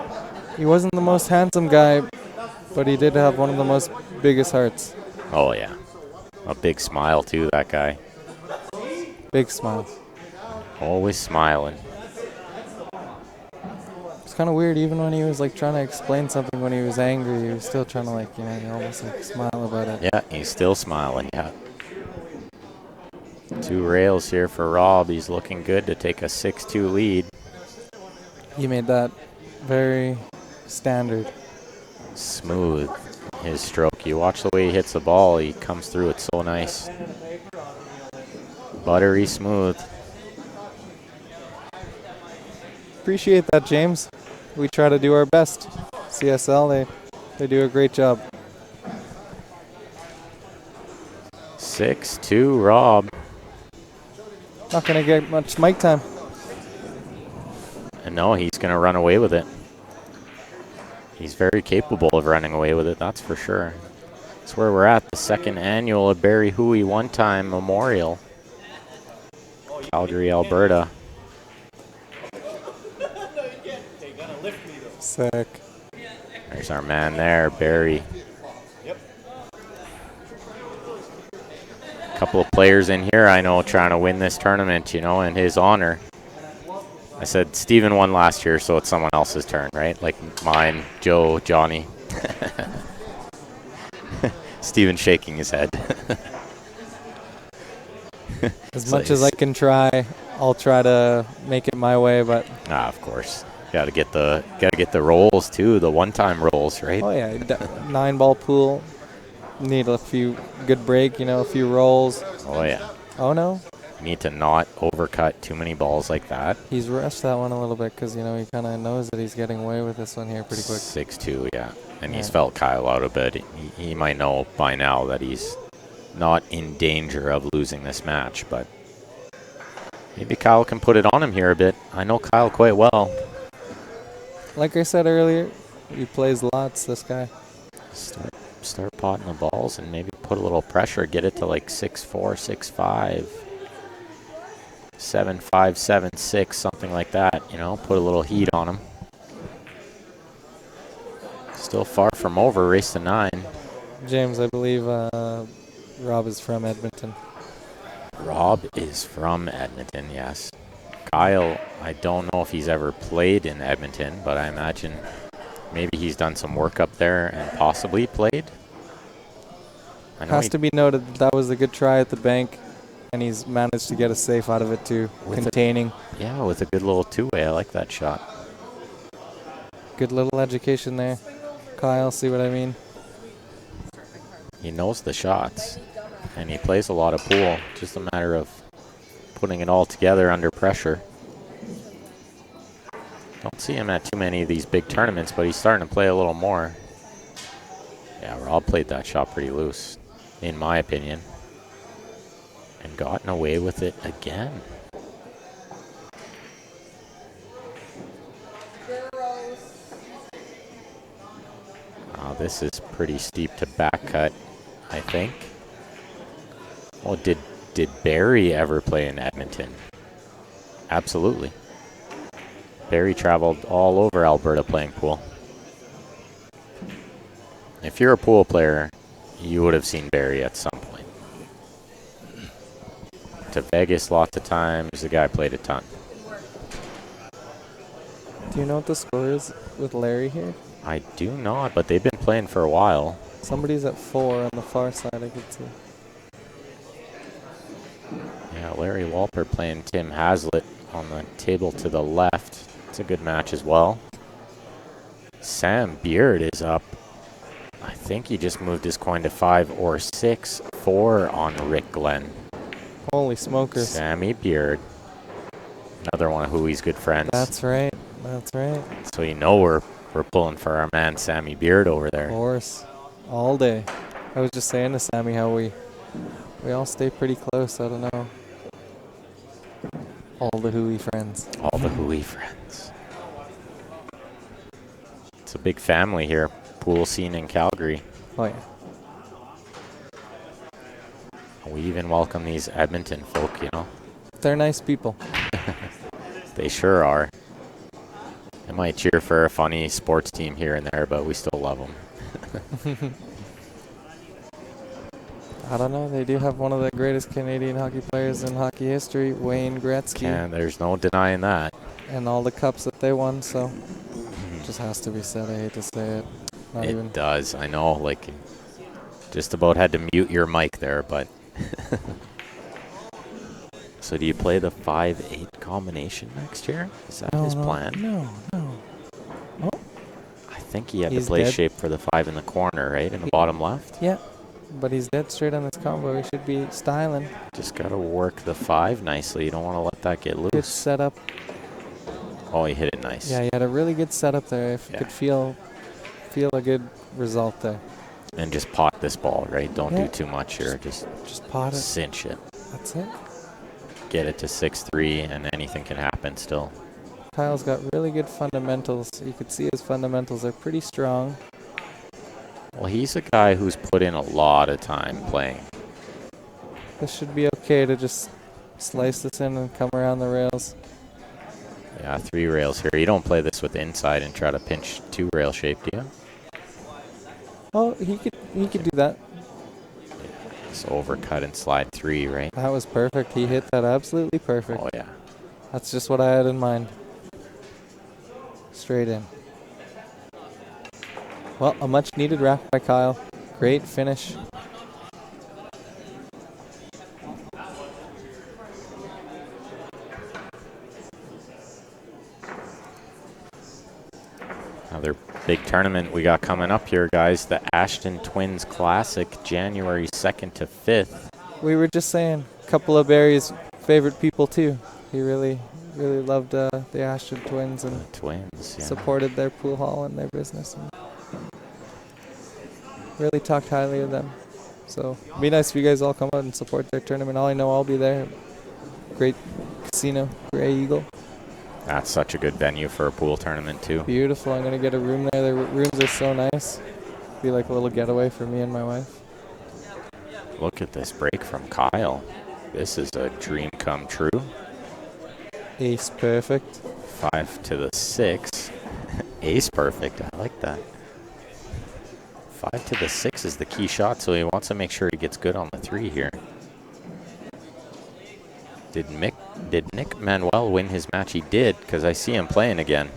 he wasn't the most handsome guy, but he did have one of the most biggest hearts. Oh, yeah. A big smile, too, that guy. Big smile. Always smiling. It's kind of weird, even when he was trying to explain something when he was angry, he was still trying to almost smile about it. Yeah, he's still smiling, yeah. 2 rails here for Rob. He's looking good to take a 6-2 lead. He made that very standard. Smooth, his stroke. You watch the way he hits the ball, he comes through it so nice. Buttery smooth. Appreciate that, James. We try to do our best. CSL, they do a great job. 6-2, Rob. Not going to get much mic time. And no, he's going to run away with it. He's very capable of running away with it, that's for sure. That's where we're at, the 2nd annual Barry Hooey One-Time Memorial. Calgary, Alberta. Sick. There's our man there, Barry. A couple of players in here I know trying to win this tournament, in his honor. I said Steven won last year, so it's someone else's turn, right? Like mine, Joe, Johnny. Steven shaking his head. As much as I can try, I'll try to make it my way, but... Of course. Gotta get the rolls too, the one-time rolls, right? Oh yeah, 9-ball pool. need a few good break, a few rolls. Oh, yeah. Oh, no. Need to not overcut too many balls like that. He's rushed that one a little bit because, he kind of knows that he's getting away with this one here pretty quick. 6-2, yeah. And he's felt Kyle out a bit. He might know by now that he's not in danger of losing this match, but maybe Kyle can put it on him here a bit. I know Kyle quite well. Like I said earlier, he plays lots, this guy. Start potting the balls and maybe put a little pressure. Get it to like 6-4, 6-5, 7-5, 7-6, something like that. Put a little heat on him. Still far from over. Race to 9. James, I believe Rob is from Edmonton. Rob is from Edmonton, yes. Kyle, I don't know if he's ever played in Edmonton, but I imagine maybe he's done some work up there and possibly played. Has to be noted that was a good try at the bank, and he's managed to get a safe out of it too, containing. With a good little two-way. I like that shot. Good little education there. Kyle, see what I mean? He knows the shots, and he plays a lot of pool. Just a matter of putting it all together under pressure. Don't see him at too many of these big tournaments, but he's starting to play a little more. Yeah, Rob played that shot pretty loose, in my opinion, and gotten away with it again. This is pretty steep to back cut, I think. Well, did Barry ever play in Edmonton? Absolutely. Barry traveled all over Alberta playing pool. If you're a pool player, you would have seen Barry at some point. To Vegas lots of times, the guy played a ton. Do you know what the score is with Larry here? I do not, but they've been playing for a while. Somebody's at 4 on the far side, I could see. Yeah, Larry Walper playing Tim Haslett on the table to the left. It's a good match as well. Sam Beard is up. I think he just moved his coin to 5 or 6-4 on Rick Glenn. Holy smokers. Sammy Beard. Another one of Hooey's good friends. That's right. That's right. So we're pulling for our man Sammy Beard over there. Of course. All day. I was just saying to Sammy how we all stay pretty close. I don't know. All the Hooey friends. All the Hooey friends. It's a big family here. Pool scene in Calgary. Oh, yeah. We even welcome these Edmonton folk, They're nice people. They sure are. They might cheer for a funny sports team here and there, but we still love them. I don't know. They do have one of the greatest Canadian hockey players in hockey history, Wayne Gretzky. And there's no denying that. And all the cups that they won, so just has to be said. I hate to say it. It does. I know, just about had to mute your mic there, but. So do you play the 5-8 combination next year? Is that his plan? No. Oh. I think he had to play shape for the 5 in the corner, right? In the bottom left? Yeah, but he's dead straight on this combo. He should be styling. Just got to work the 5 nicely. You don't want to let that get loose. Good setup. Oh, he hit it nice. Yeah, he had a really good setup there. If you could feel a good result there. And just pot this ball, right? Don't do too much here. Just pot it. Cinch it. That's it. Get it to 6-3, and anything can happen still. Kyle's got really good fundamentals. You could see his fundamentals are pretty strong. Well, he's a guy who's put in a lot of time playing. This should be okay to just slice this in and come around the rails. Yeah, 3 rails here. You don't play this with inside and try to pinch 2 rail shape, do you? Oh, he could do that. Just overcut and slide 3, right? That was perfect. He hit that absolutely perfect. Oh, yeah. That's just what I had in mind. Straight in. Well, a much needed rack by Kyle. Great finish. Another big tournament we got coming up here, guys. The Ashton Twins Classic, January 2nd to 5th. We were just saying, a couple of Barry's favorite people too. He really loved the Ashton Twins and The Twins, yeah. supported their pool hall and their business. And really talked highly of them. So it'd be nice if you guys all come out and support their tournament. All I know, I'll be there. Great casino, Grey Eagle. That's such a good venue for a pool tournament, too. Beautiful. I'm going to get a room there. The rooms are so nice. Be like a little getaway for me and my wife. Look at this break from Kyle. This is a dream come true. Ace perfect. 5 to the 6. Ace perfect. I like that. 5 to the 6 is the key shot, so he wants to make sure he gets good on the 3 here. Did Nick Manuel win his match? He did, because I see him playing again.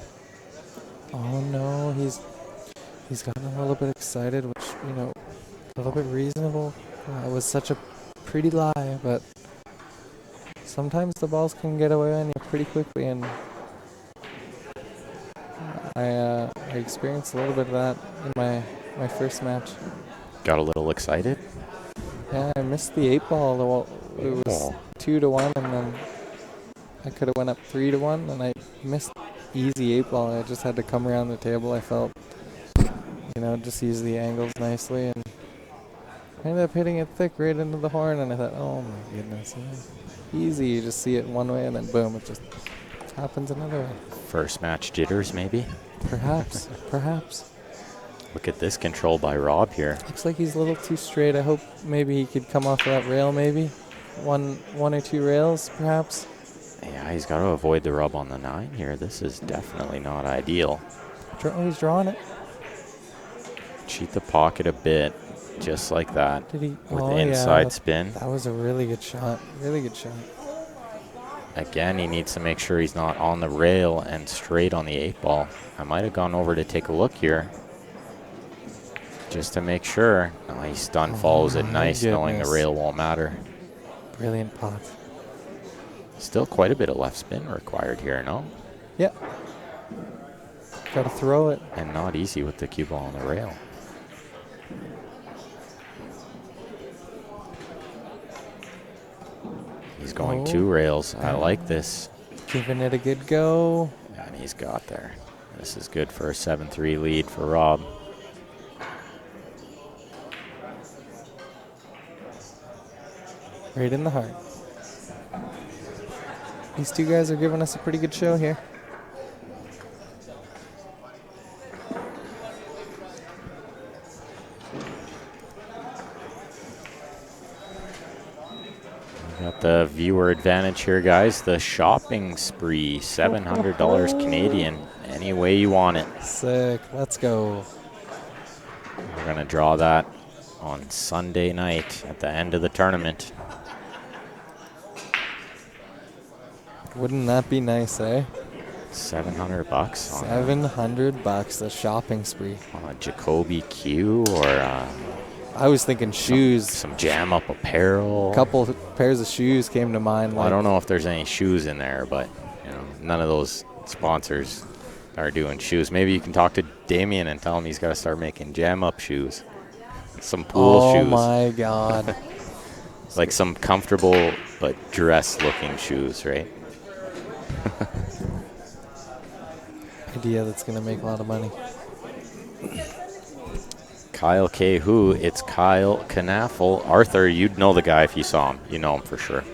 Oh no, he's gotten a little bit excited, which, you know, a little bit reasonable. It was such a pretty lie, but sometimes the balls can get away on you pretty quickly, and I experienced a little bit of that in my first match. Got a little excited? Yeah, I missed the 8 ball. It was 2-1, and then I could have went up 3-1, and I missed easy 8 ball. I just had to come around the table. I felt, you know, just use the angles nicely, and I ended up hitting it thick right into the horn, and I thought, oh my goodness, yeah. Easy. You just see it one way, and then boom, it just happens another way. First match jitters, maybe? Perhaps, perhaps. Look at this control by Rob here. Looks like he's a little too straight. I hope maybe he could come off of that rail, maybe. One or two rails, perhaps. Yeah, he's got to avoid the rub on the 9 here. This is definitely not ideal. He's drawing it. Cheat the pocket a bit, just like that. Did he? With Oh, the inside yeah, spin. That was a really good shot. Really good shot. Again, he needs to make sure he's not on the rail and straight on the 8 ball. I might have gone over to take a look here, just to make sure. No, he stun follows it nice, knowing the rail won't matter. Brilliant pot. Still quite a bit of left spin required here, no? Yeah. Got to throw it. And not easy with the cue ball on the rail. He's going 2 rails. I like this. Giving it a good go. And he's got there. This is good for a 7-3 lead for Rob. Right in the heart. These two guys are giving us a pretty good show here. Got the viewer advantage here, guys. The shopping spree, $700 Canadian, any way you want it. Sick. Let's go. We're going to draw that on Sunday night at the end of the tournament. Wouldn't that be nice, eh? $700 $700, the shopping spree. on a Jacoby Q or I was thinking shoes. some jam up apparel. A couple pairs of shoes came to mind. Well, I don't know if there's any shoes in there, but you know, none of those sponsors are doing shoes. Maybe you can talk to Damien and tell him he's got to start making jam up shoes. Some pool shoes. Oh my God. Like some comfortable but dress looking shoes, right? Idea that's going to make a lot of money. Kyle K. Who? It's Kyle Knaffel. Arthur, you'd know the guy if you saw him. You know him for sure.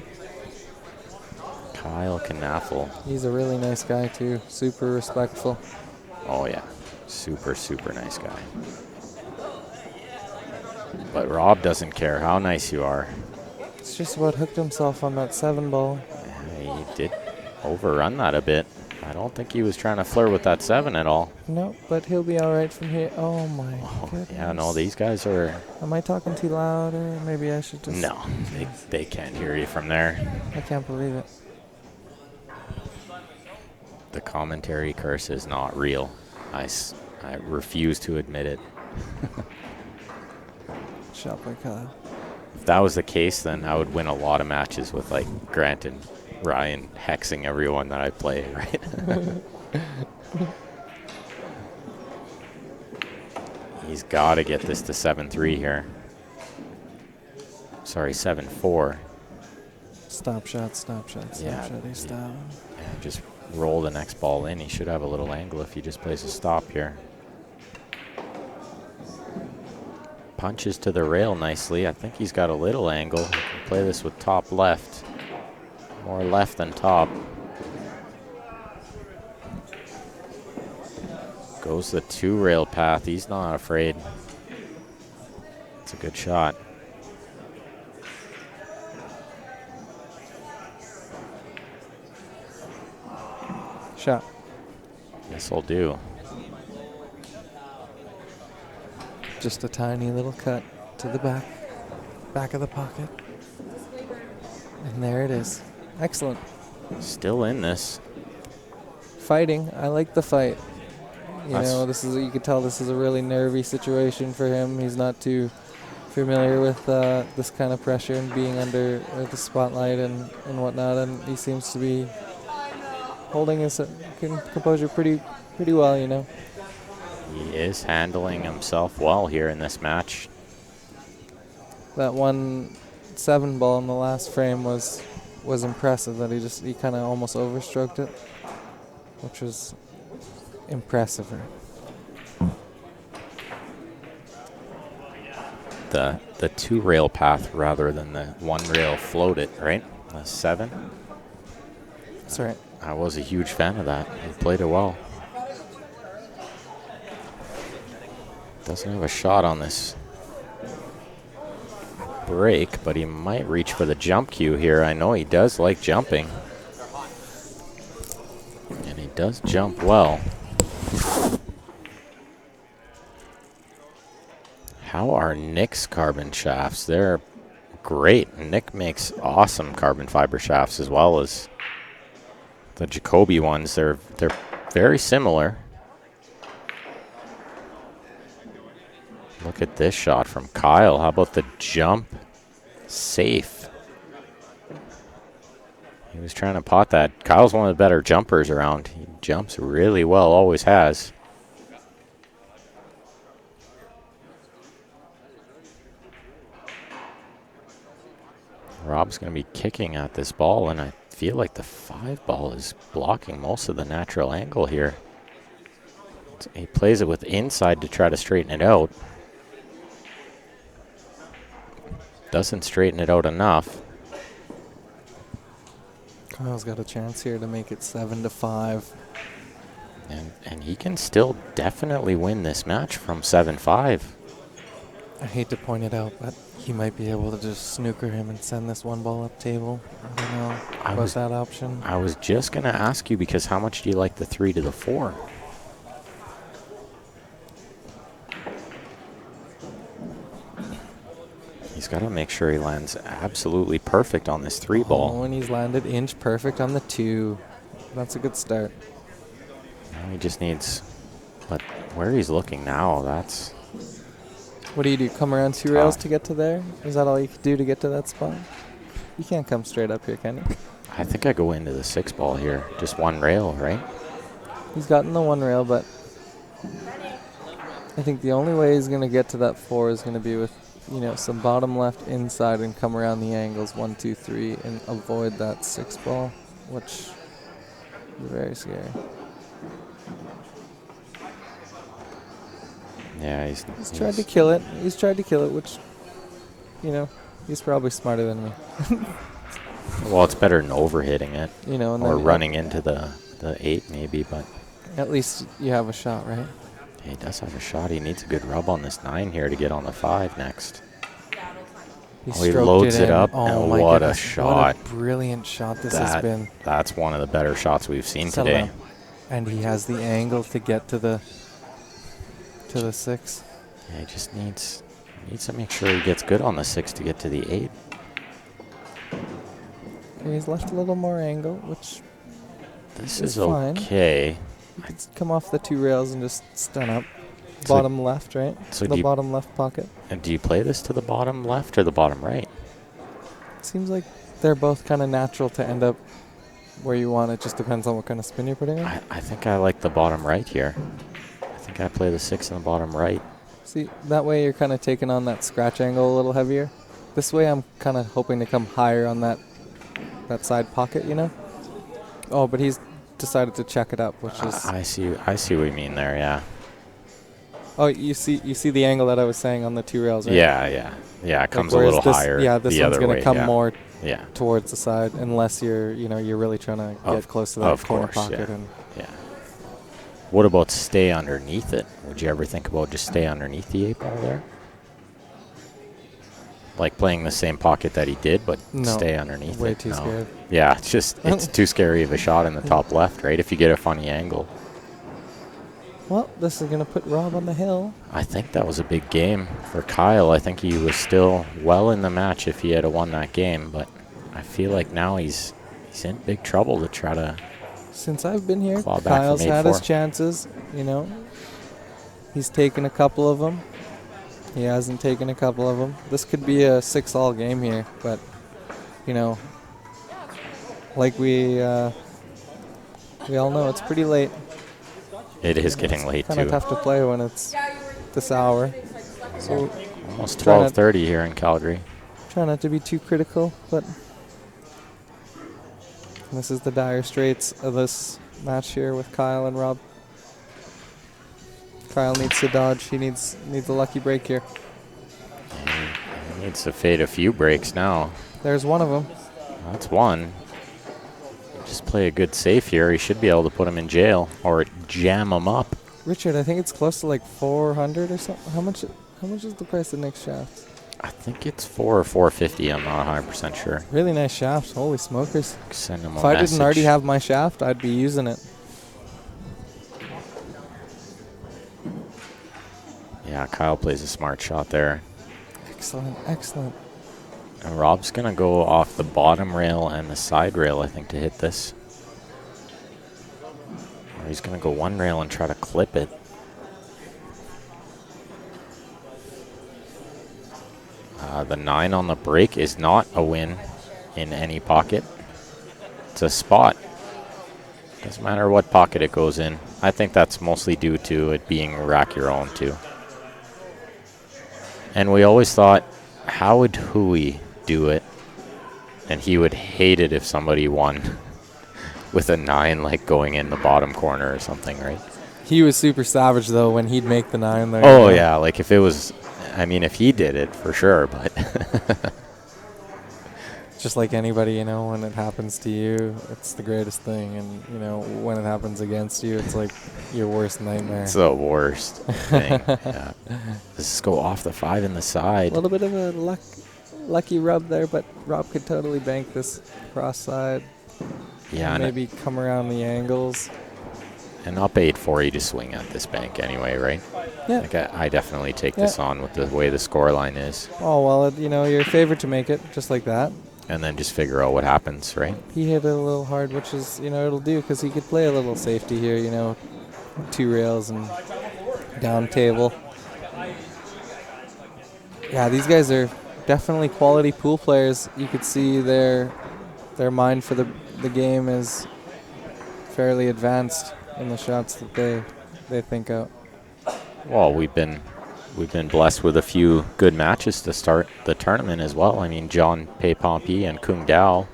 Kyle Knaffel. He's a really nice guy too. Super respectful. Oh yeah, super, super nice guy. But Rob doesn't care how nice you are. It's just about hooked himself on that 7 ball. Yeah, he did overrun that a bit. I don't think he was trying to flirt with that 7 at all. No, but he'll be all right from here. Oh my goodness. Yeah, no, these guys are... Am I talking too loud, or maybe I should just... No, they can't hear you from there. I can't believe it. The commentary curse is not real. I refuse to admit it. Shot by Kyle. If that was the case, then I would win a lot of matches with like Grant and Ryan hexing everyone that I play, right? He's got to get this to 7-3 here. Sorry, 7-4. Stop shot, stop shot, stop shot. He's down. And just roll the next ball in. He should have a little angle if he just plays a stop here. Punches to the rail nicely. I think he's got a little angle. He can play this with top left. More left than top. Goes the 2-rail path. He's not afraid. It's a good shot. Shot. This'll do. Just a tiny little cut to the back of the pocket. And there it is. Excellent. Still in this. Fighting. I like the fight. You know, you can tell this is a really nervy situation for him. He's not too familiar with this kind of pressure and being under the spotlight and whatnot. And he seems to be holding his composure pretty well, you know. He is handling himself well here in this match. That 1-7 ball in the last frame was impressive. That he kind of almost overstroked it, which was impressive. The 2-rail path rather than the 1-rail floated, right? The 7. That's right. I was a huge fan of that. He played it well. Doesn't have a shot on this break, but he might reach for the jump cue here. I know he does like jumping. And he does jump well. How are Nick's carbon shafts? They're great. Nick makes awesome carbon fiber shafts as well as the Jacoby ones. They're very similar. Look at this shot from Kyle. How about the jump? Safe. He was trying to pot that. Kyle's one of the better jumpers around. He jumps really well, always has. Rob's going to be kicking at this ball, and I feel like the 5 ball is blocking most of the natural angle here. He plays it with inside to try to straighten it out. Doesn't straighten it out enough. Kyle's got a chance here to make it 7-5. And he can still definitely win this match from 7-5. I hate to point it out, but he might be able to just snooker him and send this 1 ball up table. I don't know about that option. I was just going to ask you, because how much do you like the 3 to the 4? He's got to make sure he lands absolutely perfect on this 3 ball. Oh, and he's landed inch perfect on the 2. That's a good start. Now he just needs, but where he's looking now, that's... What do you do, come around 2 rails to get to there? Is that all you could do to get to that spot? You can't come straight up here, can you? I think I go into the 6 ball here. Just 1 rail, right? He's gotten the 1 rail, but I think the only way he's going to get to that 4 is going to be with, you know, some bottom left inside and come around the angles 1, 2, 3 and avoid that 6 ball, which is very scary. Yeah, he's tried to kill it. He's tried to kill it, which, you know, he's probably smarter than me. Well, it's better than overhitting it, you know, and or running into the 8 maybe, but at least you have a shot, right? He does have a shot. He needs a good rub on this 9 here to get on the 5 next. He loads it up, and what a shot. What a brilliant shot this has been. That's one of the better shots we've seen today. And he has the angle to get to the 6. Yeah, he just needs to make sure he gets good on the 6 to get to the 8. He's left a little more angle, which this is fine. Okay. You could come off the 2 rails and just stun up. Bottom left, right? So the bottom left pocket. And do you play this to the bottom left or the bottom right? Seems like they're both kind of natural to end up where you want. It just depends on what kind of spin you're putting in. I think I like the bottom right here. I think I play the 6 in the bottom right. See, that way you're kind of taking on that scratch angle a little heavier. This way I'm kind of hoping to come higher on that side pocket, you know? Oh, but he's decided to check it up, which is... I see what you mean there, yeah. Oh, you see the angle that I was saying on the 2 rails, right? Yeah, it comes a little higher. Yeah, this the one's other going to come more yeah. towards the side, unless you're really trying to get close to that corner pocket. Yeah. And yeah. What about stay underneath it? Would you ever think about just stay underneath the 8 ball there? Like playing the same pocket that he did, but stay underneath way it? too scared. Yeah, it's too scary of a shot in the top left, right? If you get a funny angle. Well, this is going to put Rob on the hill. I think that was a big game for Kyle. I think he was still well in the match if he had won that game, but I feel like now he's in big trouble to try to... Since I've been here, Claw back Kyle's from had 8-4. his chances, you know. He's taken a couple of them. He hasn't taken a couple of them. This could be a 6-all game here, but, you know, like we all know, it's pretty late. It is getting late, Kind of too. tough to play when it's this hour. So Almost 12:30 here in Calgary. try not to be too critical, but this is the dire straits of this match here with Kyle and Rob. Kyle needs to dodge. He needs a lucky break here. He needs to fade a few breaks now. There's one of them. That's one. Just play a good safe here. He should be able to put him in jail or jam him up. Richard, I think it's close to like 400 or something. How much is the price of Nick's shaft? I think it's 4 or 450. I'm not 100% sure. Really nice shaft. Holy smokers. Send him a If I message. didn't already have my shaft, I'd be using it. Yeah, Kyle plays a smart shot there. Excellent, excellent. And Rob's going to go off the bottom rail and the side rail, I think, to hit this. Or he's going to go one rail and try to clip it. The 9 on the break is not a win in any pocket. It's a spot. Doesn't matter what pocket it goes in. I think that's mostly due to it being rack your own, too. And we always thought, how would Hooey do it? And he would hate it if somebody won with a 9, like going in the bottom corner or something, right? He was super savage, though, when he'd make the 9 there. Oh, yeah. Like if it was, I mean, if he did it, for sure, but... Just like anybody, you know, when it happens to you, it's the greatest thing. And, you know, when it happens against you, it's like your worst nightmare. It's the worst thing. Yeah. Let's go off the 5 in the side. A little bit of a lucky rub there, but Rob could totally bank this cross side. Yeah. Maybe come around the angles. And up 8-4, you just swing at this bank anyway, right? Yeah. Like I definitely take this on with the way the score line is. Oh, well, you know, you're favored to make it, just like that. And then just figure out what happens, right? He hit it a little hard, which is, you know, it'll do because he could play a little safety here, you know, 2 rails and down table. Yeah, these guys are definitely quality pool players. You could see their mind for the game is fairly advanced in the shots that they think out. Well, we've been blessed with a few good matches to start the tournament as well. I mean, John Pei-Pompey and Kung Dao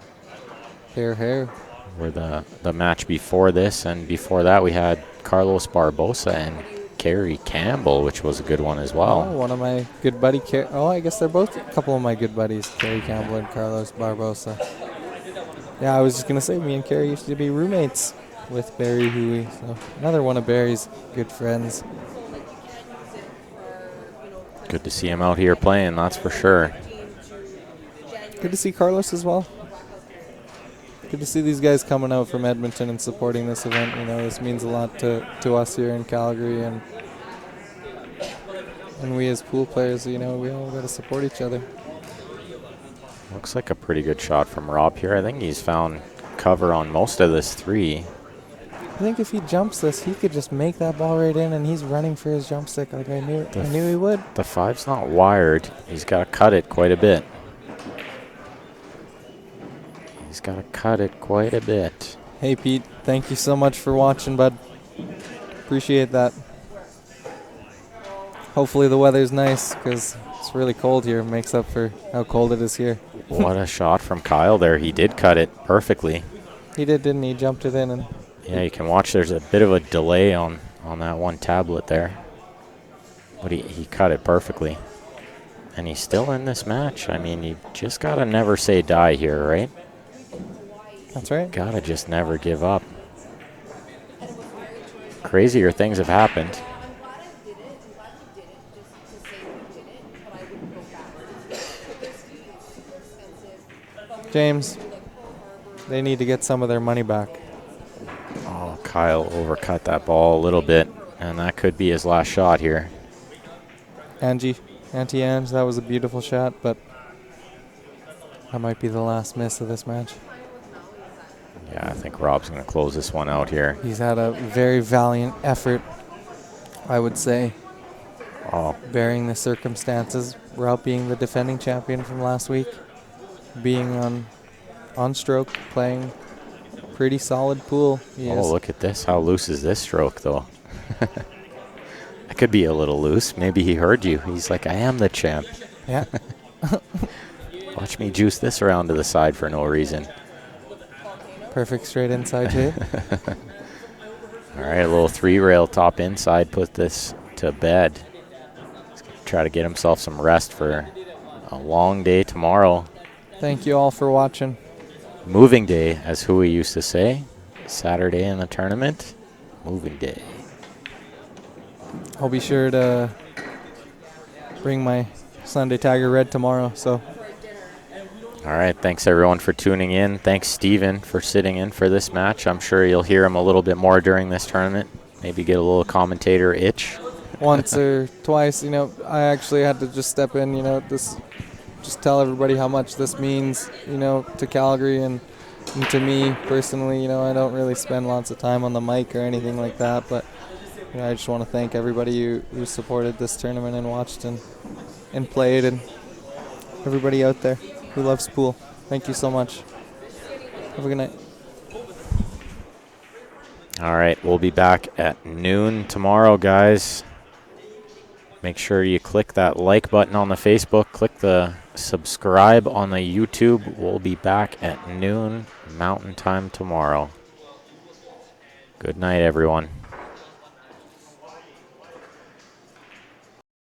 Hair. were the match before this, and before that we had Carlos Barbosa and Kerry Campbell, which was a good one as well. Oh, one of my good buddy. I guess they're both a couple of my good buddies, Kerry Campbell and Carlos Barbosa. Yeah, I was just gonna say, me and Kerry used to be roommates with Barry Hooey, so another one of Barry's good friends. Good to see him out here playing, that's for sure. Good to see Carlos as well. Good to see these guys coming out from Edmonton and supporting this event. You know, this means a lot to us here in Calgary, and we as pool players, you know, we all got to support each other. Looks like a pretty good shot from Rob here. I think he's found cover on most of this 3. I think if he jumps this, he could just make that ball right in, and he's running for his jump stick like I knew he would. The 5's not wired. He's got to cut it quite a bit. Hey, Pete, thank you so much for watching, bud. Appreciate that. hopefully the weather's nice because it's really cold here. It makes up for how cold it is here. What a shot from Kyle there. He did cut it perfectly. He did, didn't he? Jumped it in. And Yeah, you can watch there's a bit of a delay on that one tablet there. But he cut it perfectly. And he's still in this match. I mean, you just got to never say die here, right? That's right. Got to just never give up. Crazier things have happened. James, they need to get some of their money back. Oh, Kyle overcut that ball a little bit, and that could be his last shot here. Auntie Ange, that was a beautiful shot, but that might be the last miss of this match. Yeah, I think Rob's going to close this one out here. He's had a very valiant effort, I would say, bearing the circumstances. Rob being the defending champion from last week, being on stroke, playing pretty solid pool. Look at this. How loose is this stroke, though? It could be a little loose. Maybe he heard you. He's like, I am the champ. Yeah. Watch me juice this around to the side for no reason. Perfect straight inside shape. All right, a little 3-rail top inside. Put this to bed. He's going to try to get himself some rest for a long day tomorrow. Thank you all for watching. Moving day, as Hooey used to say. Saturday in the tournament, moving day. I'll be sure to bring my Sunday Tiger Red tomorrow. So, all right, thanks everyone for tuning in. Thanks Steven for sitting in for this match. I'm sure you'll hear him a little bit more during this tournament. Maybe get a little commentator itch. Once or twice, I actually had to just step in, just tell everybody how much this means, to Calgary and to me personally. I don't really spend lots of time on the mic or anything like that, but I just want to thank everybody who supported this tournament and watched and played, and everybody out there who loves pool. Thank you so much. Have a good night. All right, we'll be back at noon tomorrow, guys. Make sure you click that like button on the Facebook. Click the subscribe on the YouTube. We'll be back at noon Mountain Time tomorrow. Good night, everyone.